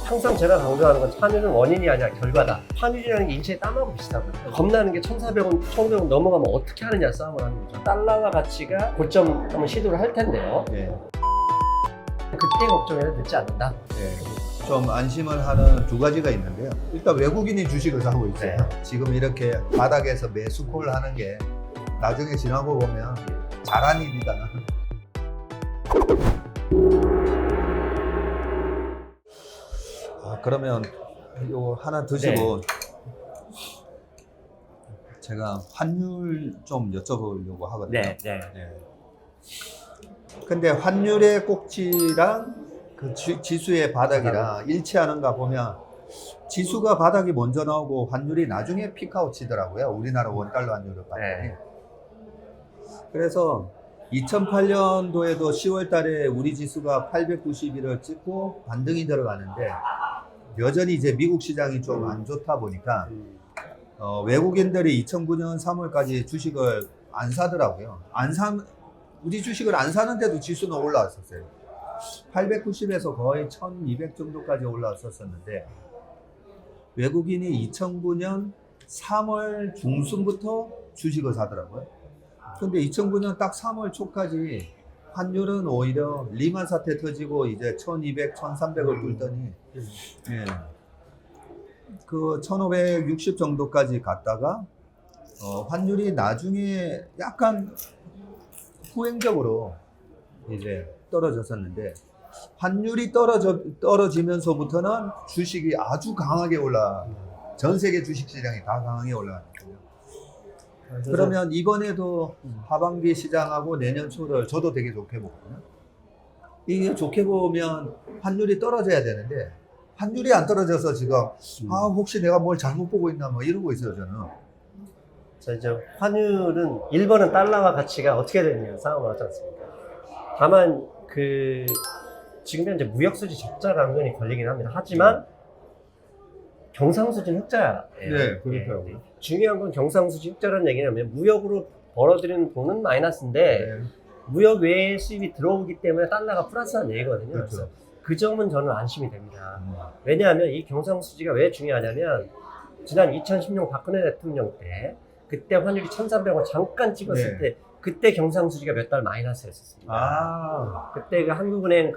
항상 제가 강조하는 건 환율은 원인이 아니라 결과다. 환율이라는 게 인체의 땀하고 비슷하거든요. 겁나는 게 1,400원, 1,500원 넘어가면 어떻게 하느냐 싸움을 하는 거죠. 달러와 가치가 고점 한번 시도를 할 텐데요. 네. 그때 걱정해도 늦지 않는다. 네. 좀 안심을 하는 두 가지가 있는데요. 일단 외국인이 주식을 사고 있어요. 네. 지금 이렇게 바닥에서 매수콜 하는 게 나중에 지나고 보면 잘한 일이다. 그러면 이거 하나 드시고 제가 환율 좀 여쭤보려고 하거든요. 네. 근데 환율의 꼭지랑 그 지수의 바닥이랑 일치하는가 보면 지수가 바닥이 먼저 나오고 환율이 나중에 피크아웃 치더라고요. 우리나라 원달러 환율을 봤더니. 네. 그래서 2008년도에도 10월 달에 우리 지수가 891을 찍고 반등이 들어가는데 여전히 이제 미국 시장이 좀 안 좋다 보니까 외국인들이 2009년 3월까지 주식을 안 사더라고요. 우리 주식을 안 사는데도 지수는 올라왔었어요. 890에서 거의 1200 정도까지 올라왔었는데 외국인이 2009년 3월 중순부터 주식을 사더라고요. 근데 2009년 딱 3월 초까지 환율은 오히려 리만 사태 터지고 이제 1200, 1300을 뚫더니 예, 그 1560 정도까지 갔다가 환율이 나중에 약간 후행적으로 이제 떨어졌었는데 환율이 떨어지면서부터는 주식이 아주 강하게 전 세계 주식 시장이 다 강하게 올라갔거든요. 그러면 이번에도 하반기 시장하고 내년 초를 저도 되게 좋게 보거든요. 이게 좋게 보면 환율이 떨어져야 되는데 환율이 안 떨어져서 지금 혹시 내가 뭘 잘못 보고 있나 뭐 이러고 있어요 저는. 자, 이제 환율은 1번은 달러와 가치가 어떻게 되느냐 싸움을 하지 않습니까? 다만 지금 현재 무역수지 적자 강론이 걸리긴 합니다. 하지만 경상수지는 흑자예요. 네, 그렇더라고요. 중요한 건 경상수지 흑자라는 얘기냐면 무역으로 벌어들이는 돈은 마이너스인데 무역 외의 수입이 들어오기 때문에 달러가 플러스한 얘기거든요. 그렇죠. 그래서 그 점은 저는 안심이 됩니다. 왜냐하면 이 경상수지가 왜 중요하냐면 지난 2010년 박근혜 대통령 때 그때 환율이 1,300원 잠깐 찍었을 때 그때 경상수지가 몇 달 마이너스였었습니다. 그때 그 한국은행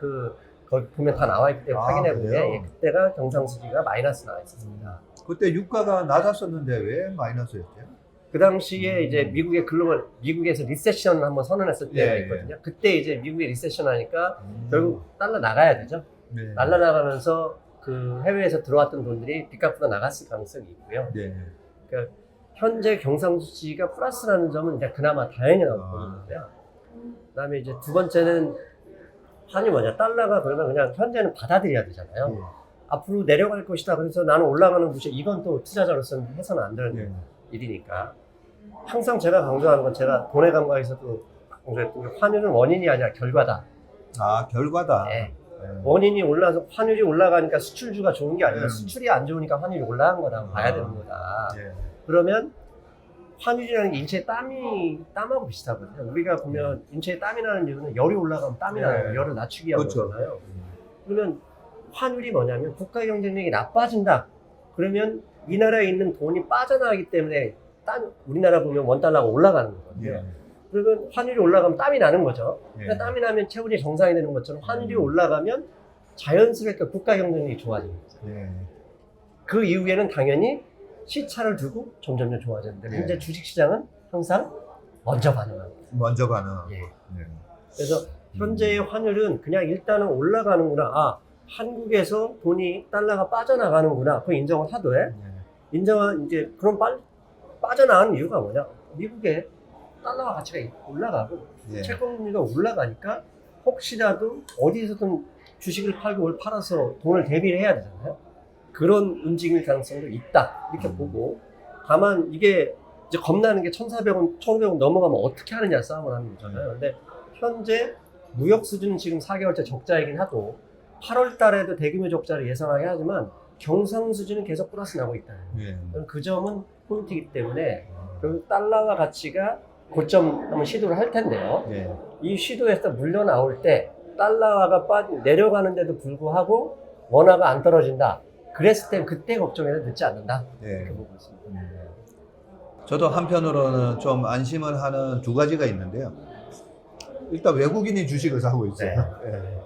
거기 보면 다 나와 있기 때문에 확인해 보면 그때가 경상수지가 마이너스 나와 있었습니다. 그때 유가가 낮았었는데 왜 마이너스였죠? 그 당시에 이제 미국에서 리세션을 한번 선언했을 때가 있거든요. 그때 이제 미국이 리세션 하니까 결국 달러 나가야 되죠. 날라나가면서 그 해외에서 들어왔던 돈들이 빚값보다 나갔을 가능성이 있고요. 그러니까 현재 경상수지가 플러스라는 점은 이제 그나마 다행이라고 보는 건데요. 그다음에 이제 두 번째는 환이 뭐냐, 달러가 그러면 그냥 현재는 받아들여야 되잖아요. 앞으로 내려갈 것이다. 그래서 나는 올라가는 곳이 이건 또 투자자로서는 해서는 안 되는 일이니까. 항상 제가 강조하는 건 제가 돈의 감각에서도 강조했던 게 환율은 원인이 아니라 결과다. 결과다. 원인이 올라서 환율이 올라가니까 수출주가 좋은 게 아니라 수출이 안 좋으니까 환율이 올라간 거다. 봐야 되는 거다. 그러면 환율이라는 게 인체의 땀하고 비슷하거든요. 우리가 보면 인체에 땀이 나는 이유는 열이 올라가면 땀이 나요. 열을 낮추기 위해서잖아요. 그러면 환율이 뭐냐면 국가 경쟁력이 나빠진다. 그러면 이 나라에 있는 돈이 빠져나가기 때문에 우리나라 보면 원달러가 올라가는 거거든요. 그러면 환율이 올라가면 땀이 나는 거죠. 그러니까 땀이 나면 체온이 정상이 되는 것처럼 환율이 올라가면 자연스럽게 국가 경쟁력이 좋아지는 거죠. 그 이후에는 당연히 시차를 두고 점점 좋아지는데 현재 주식시장은 항상 먼저 반응합니다. 먼저 반응. 그래서 현재의 환율은 그냥 일단은 올라가는구나. 한국에서 달러가 빠져나가는구나. 그거 인정을 하되 이제 그럼 빠져나가는 이유가 뭐냐? 미국에 달러와 가치가 올라가고 채권금리가 올라가니까 혹시라도 어디서든 주식을 팔고 팔아서 돈을 대비를 해야 되잖아요. 그런 움직임 가능성도 있다. 이렇게 보고 다만 이게 이제 겁나는 게 1,400원, 1,500원 넘어가면 어떻게 하느냐 싸움을 하는 거잖아요. 근데 현재 무역 수준은 지금 4개월째 적자이긴 하고 8월 달에도 대규모 적자를 예상하게 하지만 경상 수준은 계속 플러스 나고 있다. 그 점은 포인트이기 때문에 결국 달러와 가치가 고점 한번 시도를 할 텐데요. 이 시도에서 물러나올 때 달러화가 내려가는데도 불구하고 원화가 안 떨어진다. 그랬을 땐 그때 걱정해도 늦지 않는다. 네. 이렇게 보고 있습니다. 저도 한편으로는 좀 안심을 하는 두 가지가 있는데요. 일단 외국인이 주식을 사고 있어요. 네.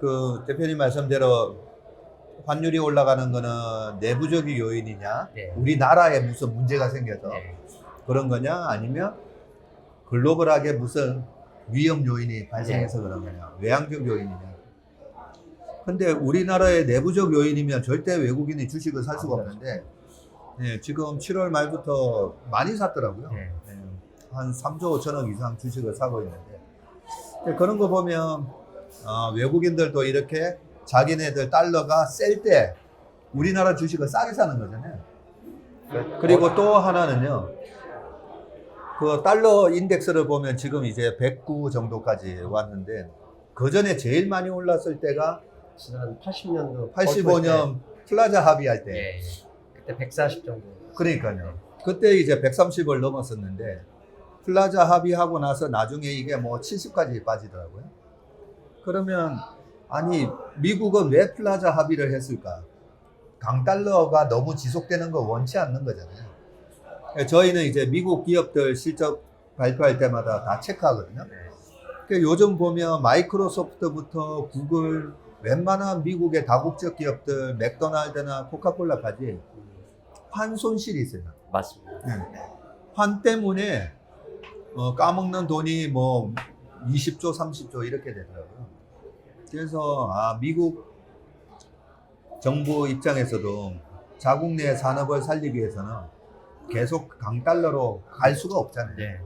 그 대표님 말씀대로 환율이 올라가는 거는 내부적인 요인이냐, 네. 우리나라에 무슨 문제가 생겨서 네. 그런 거냐, 아니면 글로벌하게 무슨 위험 요인이 발생해서 그런 거냐, 외향적 요인이냐. 근데 우리나라의 내부적 요인이면 절대 외국인이 주식을 살 수가 없는데, 네, 지금 7월 말부터 많이 샀더라고요. 네. 네, 한 3조 5천억 이상 주식을 사고 있는데, 그런 거 보면 외국인들도 이렇게 자기네들 달러가 셀 때 우리나라 주식을 싸게 사는 거잖아요. 그리고 또 하나는요, 그 달러 인덱스를 보면 지금 이제 109 정도까지 왔는데, 그 전에 제일 많이 올랐을 때가 지난 80년도 85년 플라자 합의할 때. 예. 그때 140 정도. 그러니까요. 그때 이제 130을 넘었었는데, 플라자 합의하고 나서 나중에 이게 뭐 70까지 빠지더라고요. 그러면, 아니, 미국은 왜 플라자 합의를 했을까? 강달러가 너무 지속되는 거 원치 않는 거잖아요. 저희는 이제 미국 기업들 실적 발표할 때마다 다 체크하거든요. 그러니까 요즘 보면 마이크로소프트부터 구글, 웬만한 미국의 다국적 기업들, 맥도날드나 코카콜라까지 환 손실이 있어요. 맞습니다. 환 때문에 까먹는 돈이 뭐 20조, 30조 이렇게 되더라고요. 그래서 미국 정부 입장에서도 자국 내 산업을 살리기 위해서는 계속 강달러로 갈 수가 없잖아요. 네.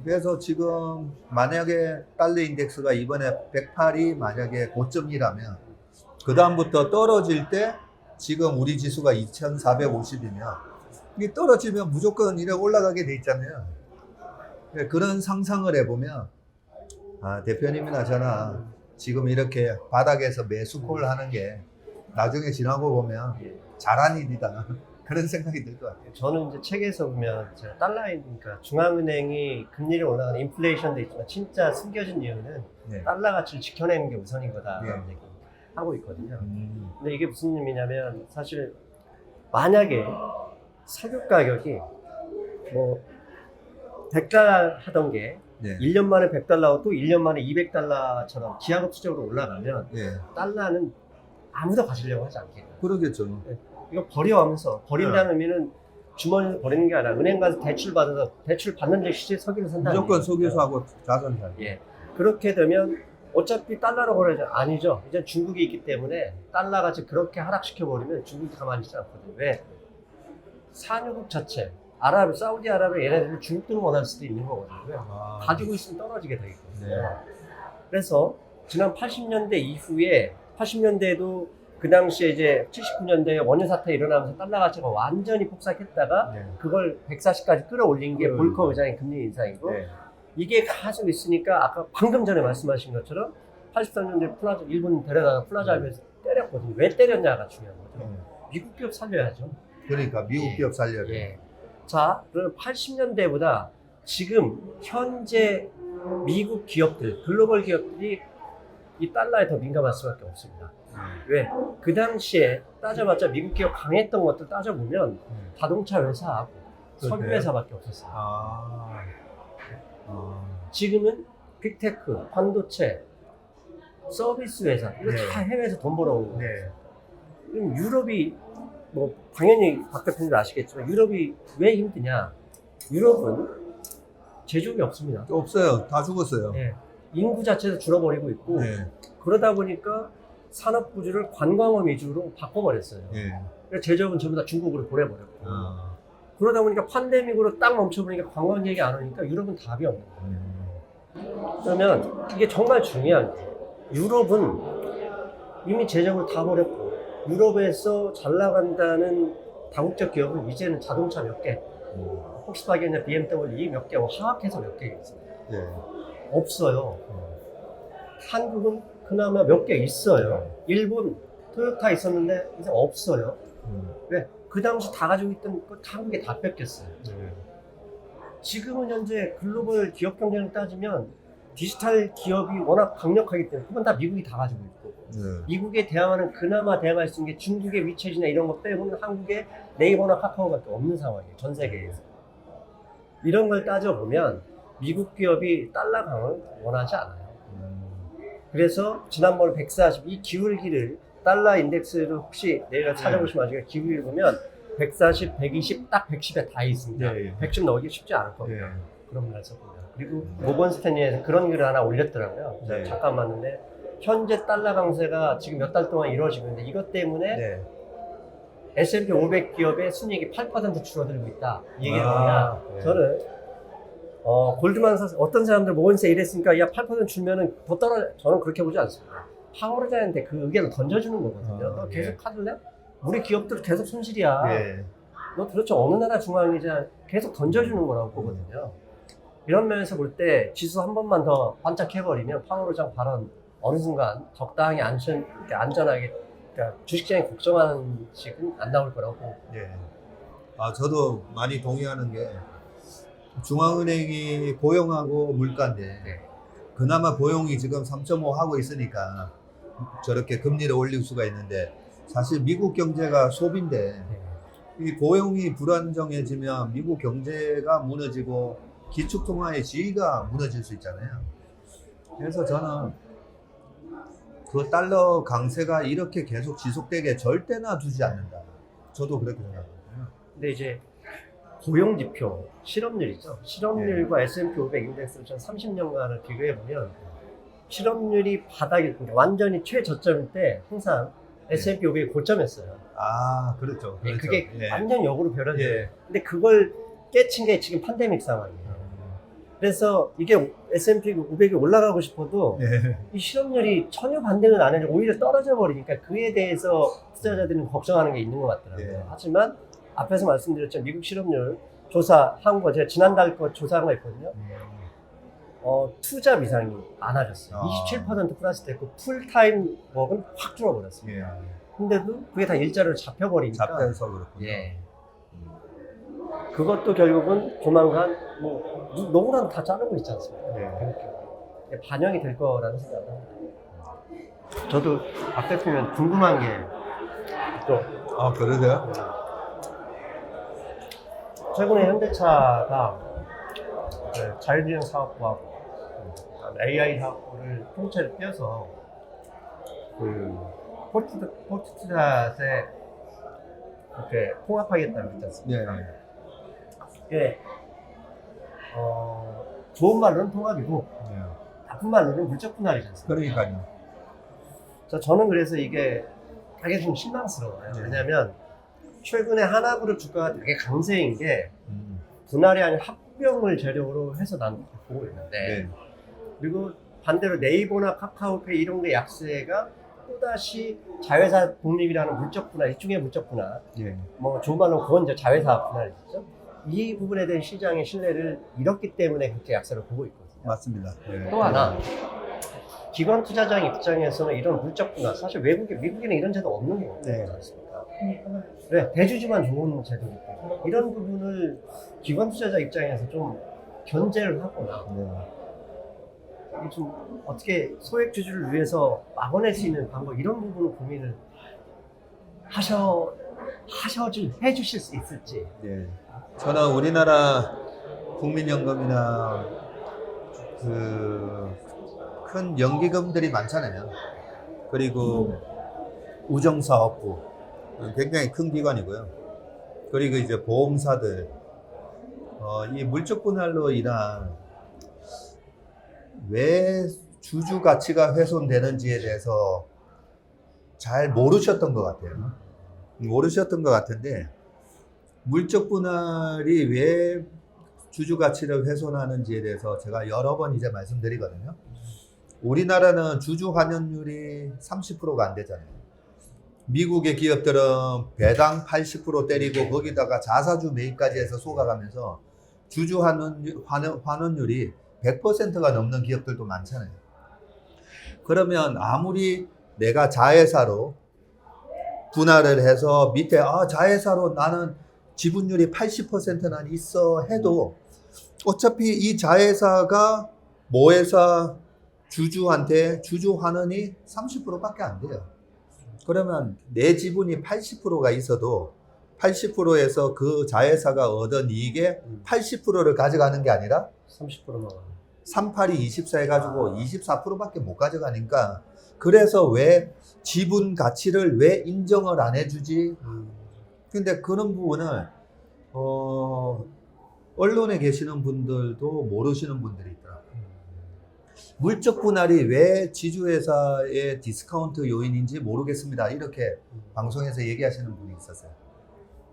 그래서 지금 만약에 달러 인덱스가 이번에 108이 만약에 고점이라면 그 다음부터 떨어질 때 지금 우리 지수가 2450이면 이게 떨어지면 무조건 이렇게 올라가게 돼 있잖아요. 그런 상상을 해보면 대표님이나 저나 지금 이렇게 바닥에서 매수콜 하는 게 나중에 지나고 보면 잘한 일이다. 그런 생각이 들 것 같아요. 저는 이제 책에서 보면 제가 달러이니까 중앙은행이 금리를 올라가는 인플레이션도 있지만 진짜 숨겨진 이유는 네. 달러 가치를 지켜내는 게 우선인 거다라는 네. 얘기 하고 있거든요. 근데 이게 무슨 의미냐면 사실 만약에 석유 가격이 뭐 100달러 하던 게 네. 1년 만에 100달러고 또 1년 만에 200달러처럼 기하급수적으로 올라가면 네. 달러는 아무도 가지려고 하지 않겠죠. 그러겠죠. 이거 버려하면서 버린다는 의미는 주머니에서 버리는 게 아니라 은행 가서 대출 받아서 대출 받는 즉시 석유를 산다는 무조건 얘기죠. 석유사하고 자산 사. 예. 그렇게 되면 어차피 달러로 벌어야죠. 아니죠. 이제 중국이 있기 때문에 달러 가치 그렇게 하락시켜 버리면 중국이 가만히 있지 않거든요. 왜? 산유국 자체 사우디아라비아 얘네들은 중국들은 원할 수도 있는 거거든요. 가지고 있으면 떨어지게 돼 있거든요. 네. 그래서 지난 80년대 이후에 80년대에도 그 당시에 이제 79년대에 원유 사태 일어나면서 달러 가치가 완전히 폭삭했다가 네. 그걸 140까지 끌어올린 게 볼커 의장의 금리 인상이고 네. 이게 가지고 있으니까 아까 방금 전에 말씀하신 것처럼 83년대 플라자 일본 데려다가 플라자 합의에서 때렸거든요. 왜 때렸냐가 중요한 거죠. 미국 기업 살려야죠. 그러니까 미국 예. 기업 살려야 돼. 예. 자, 그럼 80년대보다 지금 현재 미국 기업들, 글로벌 기업들이 이 달러에 더 민감할 수밖에 없습니다. 왜? 그 당시에 따져봤자 미국 기업 강했던 것들 따져보면 자동차 회사하고 석유 그래요? 회사밖에 없었어요. 아. 지금은 빅테크, 반도체, 서비스 회사 이거 네. 다 해외에서 돈 벌어오는 거예요. 네. 그럼 유럽이 뭐 당연히 박 대표님도 아시겠지만 유럽이 왜 힘드냐? 유럽은 제조업이 없습니다. 없어요. 다 죽었어요. 예. 인구 자체도 줄어버리고 있고 네. 그러다 보니까 산업 구조를 관광업 위주로 바꿔버렸어요. 네. 그래서 제조업은 전부 다 중국으로 보내버렸고 아. 그러다 보니까 팬데믹으로 딱 멈춰버리니까 관광객이 안 오니까 유럽은 답이 없는 거예요. 그러면 이게 정말 중요한 게 유럽은 이미 제조업을 다 버렸고 유럽에서 잘 나간다는 다국적 기업은 이제는 자동차 몇 개, 폭스바겐이나 BMW 몇 개, 하악해서 몇 개 있습니다. 네. 없어요. 한국은 그나마 몇 개 있어요. 일본 토요타 있었는데 이제 없어요. 왜? 그 당시 다 가지고 있던 거 한국에 다 뺏겼어요. 네. 지금은 현재 글로벌 기업 경쟁을 따지면 디지털 기업이 워낙 강력하기 때문에 그건 다 미국이 다 가지고 있고 미국에 대항하는 그나마 대항할 수 있는 게 중국의 위챗이나 이런 것 빼고는 한국에 네이버나 카카오밖에 없는 상황이에요. 전 세계에서. 이런 걸 따져보면 미국 기업이 달러 강을 원하지 않아요. 그래서 지난번 140, 이 기울기를 달러 인덱스를 혹시 내가 찾아보시면 나중에 기울기를 보면 140, 120, 딱 110에 다 있습니다. 110 넣기 쉽지 않을 겁니다. 그런 면에서 보면. 그리고 모건 스탠리에서 그런 글을 하나 올렸더라고요. 제가 잠깐 봤는데 현재 달러 강세가 지금 몇 달 동안 이루어지고 있는데 이것 때문에 S&P 500 기업의 순이익이 8% 줄어들고 있다. 이 얘기를 뭐냐? 저는 골드만사스 어떤 사람들 모건스에 이랬으니까 야 8% 줄면은 더 떨어. 저는 그렇게 보지 않습니다. 파월의장한테 그 의견을 던져주는 거거든요. 너 계속 카드래? 우리 기업들 계속 손실이야. 너 도대체 어느 나라 중앙이자 계속 던져주는 거라고 보거든요. 이런 면에서 볼 때 지수 한 번만 더 반짝해버리면 파월의장 발언 어느 순간 적당히 안전하게 그러니까 주식시장이 걱정하는 식은 안 나올 거라고 봅니다. 저도 많이 동의하는 게 중앙은행이 고용하고 물가인데 그나마 고용이 지금 3.5 하고 있으니까 저렇게 금리를 올릴 수가 있는데 사실 미국 경제가 소비인데 이 고용이 불안정해지면 미국 경제가 무너지고 기축통화의 지위가 무너질 수 있잖아요. 그래서 저는 그 달러 강세가 이렇게 계속 지속되게 절대 놔두지 않는다. 저도 그렇게 생각합니다. 근데 이제 고용 지표, 실업률이죠. 실업률과 S&P 500 인덱스를 30년간을 비교해보면 실업률이 바닥일 때, 완전히 최저점일 때 항상 S&P 500이 고점이었어요. 그렇죠. 그게 완전 역으로 변화돼요. 근데 그걸 깨친 게 지금 팬데믹 상황이에요. 그래서 이게 S&P 500이 올라가고 싶어도 이 실업률이 전혀 반등을 안 해서 오히려 떨어져 버리니까 그에 대해서 투자자들은 걱정하는 게 있는 것 같더라고요. 하지만 앞에서 말씀드렸죠. 미국 실업률 조사한 거 제가 지난달 거 조사한 거 있거든요. 투자 미상이 많아졌어요. 27% 플러스 됐고 풀타임 웍은 확 줄어버렸어요. 근데도 그게 다 일자리로 잡혀버리니까 잡혀서 그렇군요. 그것도 결국은 조만간 뭐 너무나도 다 자르고 있지 않습니까? 그렇게 반영이 될 거라는 생각을 합니다. 저도 박 대표님 궁금한 게 또 그러세요? 최근에 현대차가 자율주행 사업부하고 AI 사업부를 통째로 떼어서 포트트닷에 이렇게 통합하겠다고 했지 않습니까? 예. 좋은 말로는 통합이고 나쁜 말로는 물적 분할이지 않습니까? 그러니까요. 저는 그래서 이게 되게 좀 실망스러워요. 왜냐면 최근에 하나그룹 주가가 되게 강세인 게 분할이 아닌 합병을 재료로 해서 난 보고 있는데 그리고 반대로 네이버나 카카오페이 이런 게 약세가 또다시 자회사 독립이라는 물적 분할, 일종의 물적 분할 뭐 좋은 말로 그건 이제 자회사 분할이죠. 이 부분에 대한 시장의 신뢰를 잃었기 때문에 그렇게 약세를 보고 있거든요. 맞습니다. 또 하나 기관 투자자 입장에서는 이런 물적 분할, 사실 미국에는 이런 제도 없는 거지 않습니까? 그래, 대주주만 좋은 제도이기 때문에 이런 부분을 기관 투자자 입장에서 좀 견제를 하거나 좀 어떻게 소액 주주를 위해서 막아낼 수 있는 방법 이런 부분을 고민을 해주실 수 있을지. 저는 우리나라 국민연금이나 큰 연기금들이 많잖아요. 그리고 우정사업부 굉장히 큰 기관이고요. 그리고 이제 보험사들 이 물적 분할로 인한 왜 주주 가치가 훼손되는지에 대해서 잘 모르셨던 것 같아요. 모르셨던 것 같은데 물적 분할이 왜 주주 가치를 훼손하는지에 대해서 제가 여러 번 이제 말씀드리거든요. 우리나라는 주주 환원율이 30%가 안 되잖아요. 미국의 기업들은 배당 80% 때리고 거기다가 자사주 매입까지 해서 쏟아가면서 주주 환원율이 100%가 넘는 기업들도 많잖아요. 그러면 아무리 내가 자회사로 분할을 해서 밑에 자회사로 나는 지분율이 80%나 있어 해도 어차피 이 자회사가 모회사 주주한테 주주 환원이 30%밖에 안 돼요. 그러면 내 지분이 80%가 있어도 80%에서 그 자회사가 얻은 이익의 80%를 가져가는 게 아니라 30%만. 38이 24 해가지고 24%밖에 못 가져가니까 그래서 왜 지분 가치를 왜 인정을 안 해주지? 근데 그런 부분을 언론에 계시는 분들도 모르시는 분들이 있더라고요. 물적 분할이 왜 지주회사의 디스카운트 요인인지 모르겠습니다. 이렇게 방송에서 얘기하시는 분이 있었어요.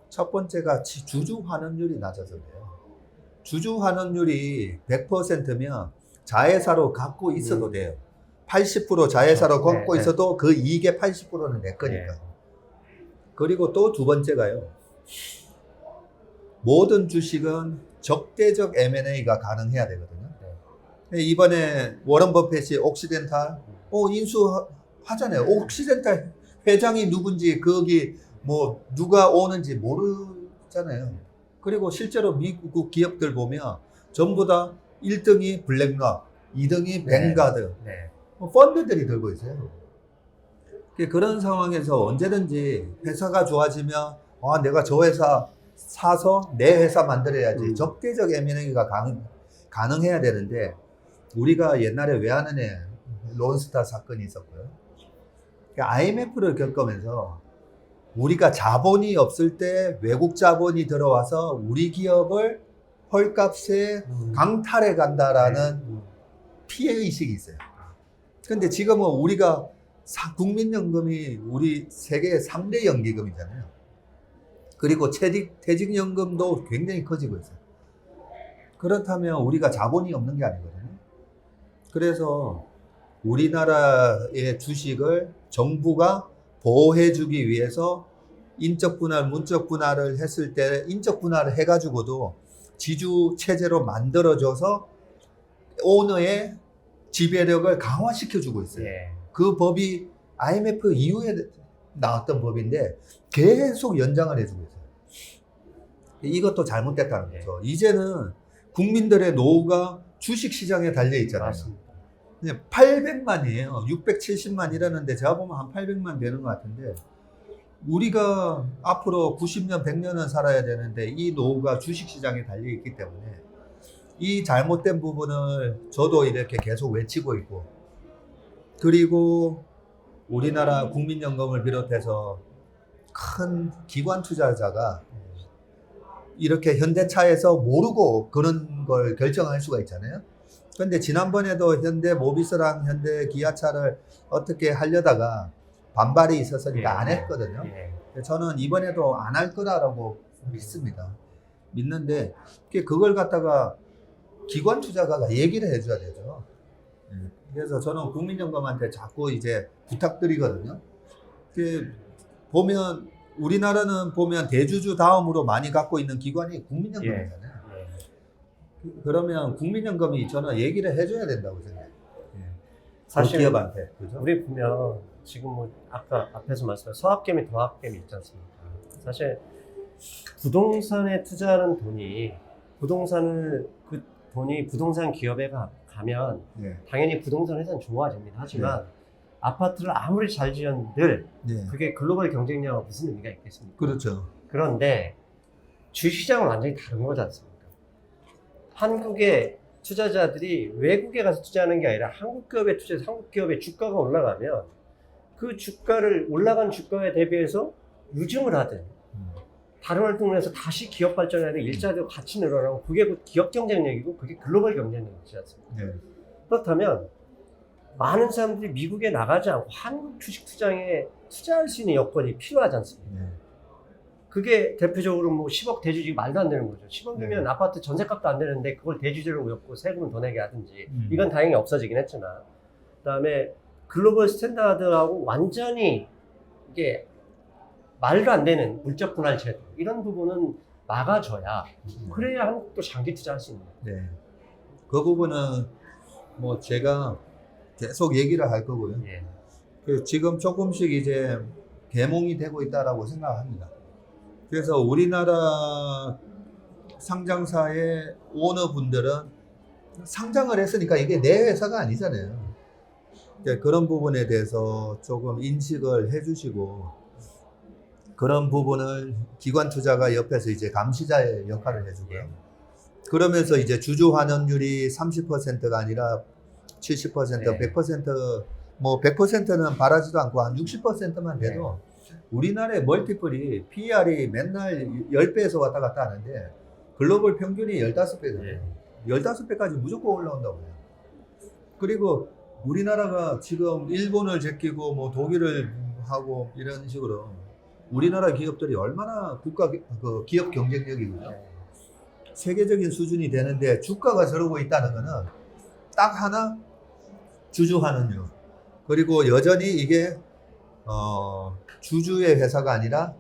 첫 번째가 주주 환원율이 낮아서 그래요. 주주 환원율이 100%면 자회사로 갖고 있어도 돼요. 80% 자회사로 그렇죠. 갖고 네, 있어도 그 이익의 80%는 내 거니까. 네. 그리고 또 두 번째가요. 모든 주식은 적대적 M&A가 가능해야 되거든요. 이번에 워런 버핏이 옥시덴탈 인수하잖아요. 옥시덴탈 회장이 누군지 거기 뭐 누가 오는지 모르잖아요. 그리고 실제로 미국 기업들 보면 전부 다 1등이 블랙락, 2등이 뱅가드, 네. 펀드들이 들고 있어요. 그런 상황에서 언제든지 회사가 좋아지면 내가 저 회사 사서 내 회사 만들어야지. 적대적 M&A가 가능해야 되는데 우리가 옛날에 외환은행 론스타 사건이 있었고요. IMF를 겪으면서 우리가 자본이 없을 때 외국 자본이 들어와서 우리 기업을 헐값에 강탈해 간다라는 피해의식이 있어요. 근데 지금은 우리가 국민연금이 우리 세계의 3대 연기금이잖아요. 그리고 퇴직연금도 굉장히 커지고 있어요. 그렇다면 우리가 자본이 없는 게 아니거든요. 그래서 우리나라의 주식을 정부가 보호해주기 위해서 인적 분할, 문적 분할을 했을 때 인적 분할을 해가지고도 지주 체제로 만들어줘서 오너의 지배력을 강화시켜주고 있어요. 예. 그 법이 IMF 이후에 나왔던 법인데 계속 연장을 해주고 있어요. 이것도 잘못됐다는 거죠. 이제는 국민들의 노후가 주식시장에 달려있잖아요. 맞습니다. 800만이에요. 670만이라는데 제가 보면 한 800만 되는 것 같은데 우리가 앞으로 90년, 100년은 살아야 되는데 이 노후가 주식시장에 달려있기 때문에 이 잘못된 부분을 저도 이렇게 계속 외치고 있고 그리고 우리나라 국민연금을 비롯해서 큰 기관 투자자가 이렇게 현대차에서 모르고 그런 걸 결정할 수가 있잖아요. 근데 지난번에도 현대 모비스랑 현대 기아차를 어떻게 하려다가 반발이 있었으니까 안 했거든요. 저는 이번에도 안 할 거라고 믿습니다. 믿는데 그걸 갖다가 기관 투자가가 얘기를 해줘야 되죠. 그래서 저는 국민연금한테 자꾸 이제 부탁드리거든요. 보면 우리나라는 보면 대주주 다음으로 많이 갖고 있는 기관이 국민연금이잖아요. 그러면 국민연금이 저는 얘기를 해줘야 된다고 생각해요. 사실 기업한테. 그죠? 우리 보면 지금 뭐 아까 앞에서 말씀하신 서학개미, 더학개미 있지 않습니까? 사실 부동산에 투자하는 돈이 부동산 기업에 가면 당연히 부동산 회사는 좋아집니다. 하지만 아파트를 아무리 잘 지은들 그게 글로벌 경쟁력과 무슨 의미가 있겠습니까? 그렇죠. 그런데 주시장은 완전히 다른 거지 않습니까? 한국의 투자자들이 외국에 가서 투자하는 게 아니라 한국 기업에 투자해서 한국 기업의 주가가 올라가면 그 올라간 주가에 대비해서 유증을 하든 다른 활동을 해서 다시 기업 발전에 하는 일자리도 같이 늘어나고 그게 기업 경쟁력이고 그게 글로벌 경쟁력이지 않습니까? 그렇다면 많은 사람들이 미국에 나가지 않고 한국 주식 투자에 투자할 수 있는 여건이 필요하지 않습니까? 그게 대표적으로 뭐 10억 대주주기 말도 안 되는 거죠. 10억이면 아파트 전세값도 안 되는데 그걸 대주주로 엮고 세금을 더 내게 하든지 이건 다행히 없어지긴 했지만 그다음에 글로벌 스탠다드하고 완전히 이게 말도 안 되는 물적 분할 제도 이런 부분은 막아줘야 그래야 한국도 장기 투자할 수 있는 거예요. 그 부분은 뭐 제가 계속 얘기를 할 거고요. 지금 조금씩 이제 계몽이 되고 있다라고 생각합니다. 그래서 우리나라 상장사의 오너분들은 상장을 했으니까 이게 내 회사가 아니잖아요. 이제 그런 부분에 대해서 조금 인식을 해주시고, 그런 부분을 기관 투자가 옆에서 이제 감시자의 역할을 해주고요. 그러면서 이제 주주 환원율이 30%가 아니라 70%, 네. 100%, 뭐 100%는 바라지도 않고 한 60%만 돼도 우리나라의 멀티플이 PER이 맨날 10배에서 왔다 갔다 하는데 글로벌 평균이 15배거든요. 15배까지 무조건 올라온다고 해요. 그리고 우리나라가 지금 일본을 제끼고 뭐 독일을 하고 이런 식으로 우리나라 기업들이 얼마나 그 기업 경쟁력이거든요. 세계적인 수준이 되는데 주가가 저러고 있다는 거는 딱 하나 주주 환원율. 그리고 여전히 이게 주주의 회사가 아니라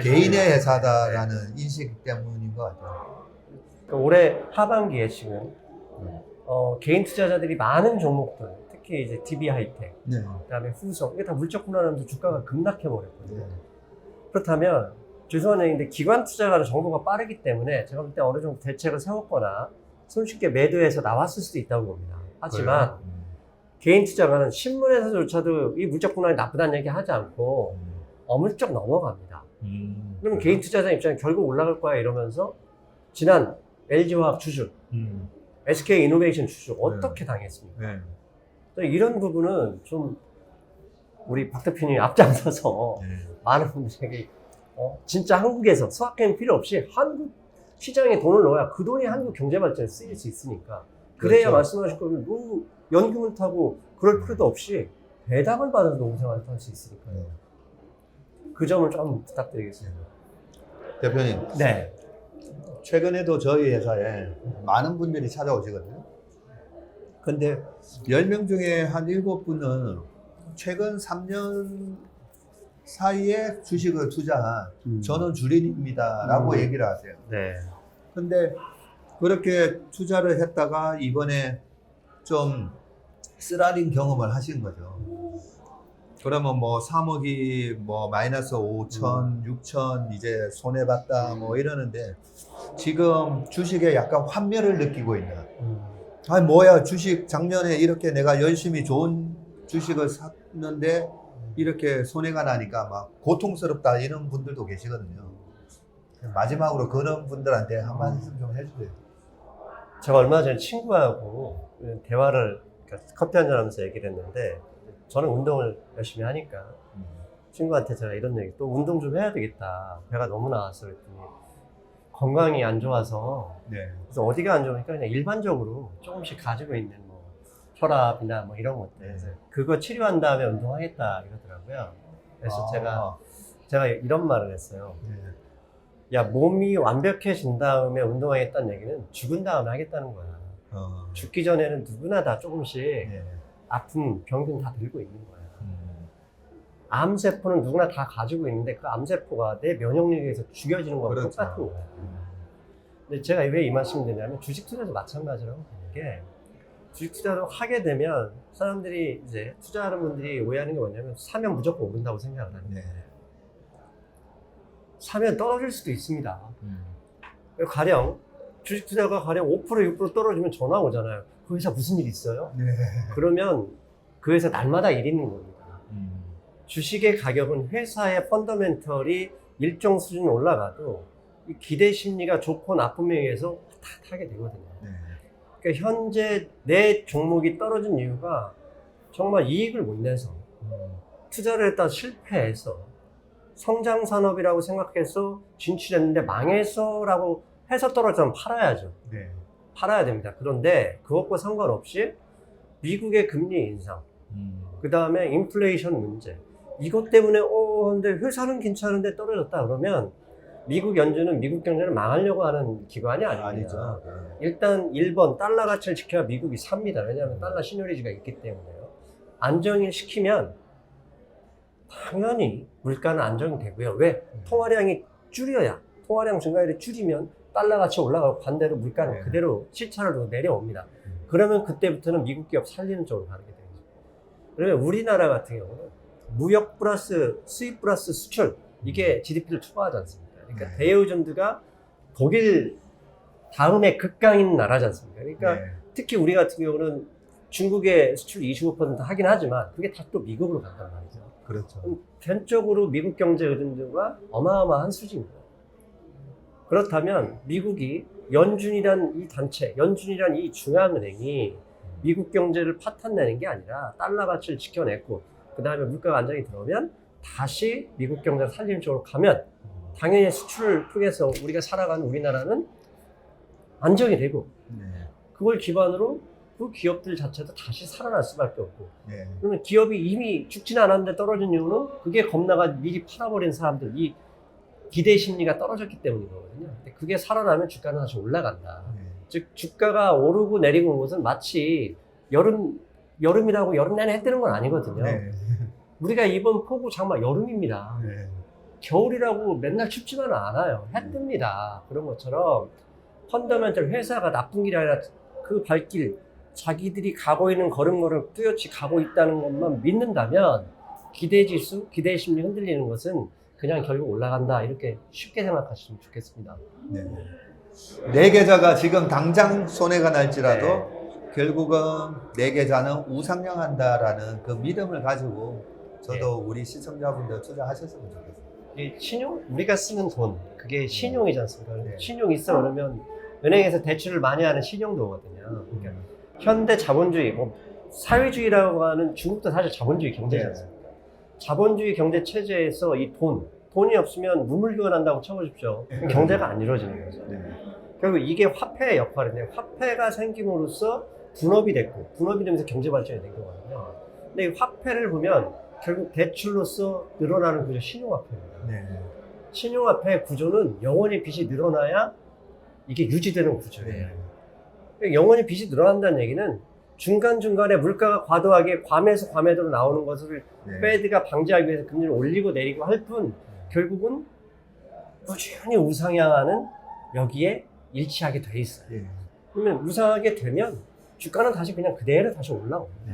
개인의 회사다라는 인식 때문인 것 같아요. 올해 하반기에 지금 개인 투자자들이 많은 종목들, 특히 이제 DB 하이텍, 네. 그다음에 후성, 이게 다 물적 분할하면서 주가가 급락해 버렸거든요. 네. 그렇다면 죄송한 얘기인데 기관 투자가는 정보가 빠르기 때문에 제가 볼 때 어느 정도 대책을 세웠거나 손쉽게 매도해서 나왔을 수도 있다고 봅니다. 하지만 개인 투자가는 신문에서조차도 이 물적 분할이 나쁘다는 얘기 하지 않고 어물쩍 넘어갑니다. 그러면 개인 투자자 입장에 결국 올라갈 거야 이러면서 지난 LG화학 주주, SK이노베이션 주주 어떻게 당했습니까? 네. 이런 부분은 좀 우리 박 대표님이 앞장서서 네. 많은 분들에게 진짜 한국에서 수학여행 필요 없이 한국 시장에 돈을 넣어야 그 돈이 한국 경제 발전에 쓰일 수 있으니까 그래야 그렇죠. 말씀하실 거면 너무 연금을 타고 그럴 필요도 없이 배당을 받아서 노후생활을 할 수 있으니까요. 그 점을 좀 부탁드리겠습니다. 대표님, 네. 최근에도 저희 회사에 많은 분들이 찾아오시거든요. 근데 10명 중에 한 7분은 최근 3년 사이에 주식을 투자한 저는 주린입니다 라고 얘기를 하세요. 네. 근데 그렇게 투자를 했다가 이번에 좀 쓰라린 경험을 하신 거죠. 그러면 뭐 3억이 뭐 마이너스 5천, 6천 이제 손해봤다 뭐 이러는데 지금 주식에 약간 환멸을 느끼고 있는. 아니 뭐야 주식 작년에 이렇게 내가 열심히 좋은 주식을 샀는데 이렇게 손해가 나니까 막 고통스럽다 이런 분들도 계시거든요. 마지막으로 그런 분들한테 한 말씀 좀 해주세요. 제가 얼마 전에 친구하고 대화를 그러니까 커피 한잔 하면서 얘기를 했는데 저는 운동을 열심히 하니까 친구한테 제가 이런 얘기 또 운동 좀 해야 되겠다. 배가 너무 나왔어 그랬더니 건강이 안 좋아서 네. 그래서 어디가 안 좋으니까 그냥 일반적으로 조금씩 가지고 있는 뭐 혈압이나 뭐 이런 것들 그래서 그거 치료한 다음에 운동하겠다 이러더라고요. 그래서 제가 이런 말을 했어요. 야 몸이 완벽해진 다음에 운동하겠다는 얘기는 죽은 다음에 하겠다는 거야. 죽기 전에는 누구나 다 조금씩 아픔, 병든 다 들고 있는 거야. 암세포는 누구나 다 가지고 있는데 그 암세포가 내 면역력에 의해서 죽여지는 거랑 그렇죠. 똑같은 거야. 근데 제가 왜 이 말씀을 드냐면 주식 투자도 마찬가지라고 보는 게 주식 투자를 하게 되면 사람들이 이제 투자하는 분들이 오해하는 게 뭐냐면 사면 무조건 오른다고 생각을 하는 거예요. 사면 떨어질 수도 있습니다. 가령 주식 투자가 가령 5% 6% 떨어지면 전화 오잖아요. 그 회사 무슨 일 있어요? 네. 그러면 그 회사 날마다 일 있는 겁니다. 주식의 가격은 회사의 펀더멘털이 일정 수준 올라가도 이 기대 심리가 좋고 나쁨에 의해서 탓하게 되거든요. 그러니까 현재 내 종목이 떨어진 이유가 정말 이익을 못 내서 투자를 했다 실패해서 성장 산업이라고 생각해서 진출했는데 망해서라고 해서 떨어지면 팔아야죠. 팔아야 됩니다. 그런데 그것과 상관없이 미국의 금리 인상, 그 다음에 인플레이션 문제, 이것 때문에 근데 회사는 괜찮은데 떨어졌다 그러면 미국 연준은 미국 경제를 망하려고 하는 기관이 아닙니다. 일단 1번 달러 가치를 지켜야 미국이 삽니다. 왜냐하면 달러 신효리지가 있기 때문에요. 안정을 시키면 당연히 물가는 안정이 되고요. 왜? 통화량이 줄여야 통화량 증가율이 줄이면 달러 가치 올라가고 반대로 물가는 그대로 시차를 내려옵니다. 그러면 그때부터는 미국 기업 살리는 쪽으로 가게 되죠. 그러면 우리나라 같은 경우는 무역 플러스 수입 플러스 수출 이게 GDP를 추구하지 않습니까? 그러니까 대우전드가 독일 다음에 극강인 나라지 않습니까? 그러니까 특히 우리 같은 경우는 중국에 수출 25% 하긴 하지만 그게 다 또 미국으로 간단 말이죠. 그렇죠. 전적으로 미국 경제 의존도가 어마어마한 수준입니다. 그렇다면 미국이 연준이란 이 단체, 연준이란 이 중앙은행이 미국 경제를 파탄내는 게 아니라 달러 가치를 지켜냈고 그 다음에 물가가 안정이 들어오면 다시 미국 경제를 살리는 쪽으로 가면 당연히 수출을 통해서 우리가 살아가는 우리나라는 안정이 되고 네. 그걸 기반으로 그 기업들 자체도 다시 살아날 수밖에 없고 네. 그러면 기업이 이미 죽지는 않았는데 떨어진 이유는 그게 겁나가 미리 팔아버린 사람들 이 기대 심리가 떨어졌기 때문인 거거든요. 근데 그게 살아나면 주가는 다시 올라간다. 네. 즉 주가가 오르고 내리고 온 것은 마치 여름이라고 여름 내내 해 뜨는 건 아니거든요. 네. 우리가 이번 폭우 장마 여름입니다. 네. 겨울이라고 맨날 춥지만은 않아요. 해 뜹니다. 그런 것처럼 펀더멘털 회사가 나쁜 길이 아니라 그 발길 자기들이 가고 있는 걸음걸음 뚜렷이 가고 있다는 것만 믿는다면 기대지수, 기대심리 흔들리는 것은 그냥 결국 올라간다 이렇게 쉽게 생각하시면 좋겠습니다. 네. 내 계좌가 지금 당장 손해가 날지라도 결국은 내 계좌는 우상향한다라는 그 믿음을 가지고 저도 우리 시청자분들 투자하셨으면 좋겠어요. 이 신용, 우리가 쓰는 돈 그게 신용이지 않습니까? 네. 신용 있어 그러면 은행에서 대출을 많이 하는 신용도거든요. 그러니까 현대 자본주의, 뭐 사회주의라고 하는 중국도 사실 자본주의 경제지 않습니까? 자본주의 경제 체제에서 이 돈이 없으면 무물교환한다고 쳐보십시오. 경제가 안 이루어지는 거죠. 네. 결국 이게 화폐의 역할인데 화폐가 생김으로써 분업이 됐고 분업이 되면서 경제 발전이 된 거거든요. 근데 이 화폐를 보면 결국 대출로서 늘어나는 구조 신용화폐입니다. 네. 신용화폐의 구조는 영원히 빚이 늘어나야 이게 유지되는 구조예요. 네. 영원히 빚이 늘어난다는 얘기는 중간중간에 물가가 과도하게 괌에서 괌에도로 나오는 것을 네. 페드가 방지하기 위해서 금리를 올리고 내리고 할 뿐 결국은 꾸준히 우상향하는 여기에 일치하게 돼 있어요. 네. 그러면 우상하게 되면 주가는 다시 그냥 그대로 다시 올라옵니다.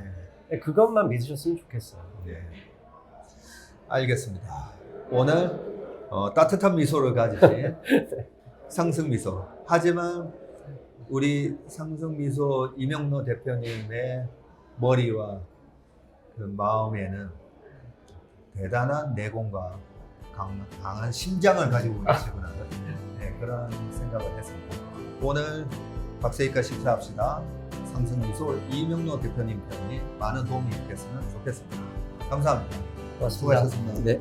네. 그것만 믿으셨으면 좋겠어요. 네. 알겠습니다. 오늘 따뜻한 미소를 가지신 상승미소. 하지만 우리 상승미소 이명로 대표님의 머리와 그 마음에는 대단한 내공과 강한 심장을 가지고 계시구나. 네, 그런 생각을 했습니다. 오늘 박세익과 식사합시다. 상승미소 이명로 대표님 편이 많은 도움이 됐으면 좋겠습니다. 감사합니다. 고맙습니다. 수고하셨습니다. 네.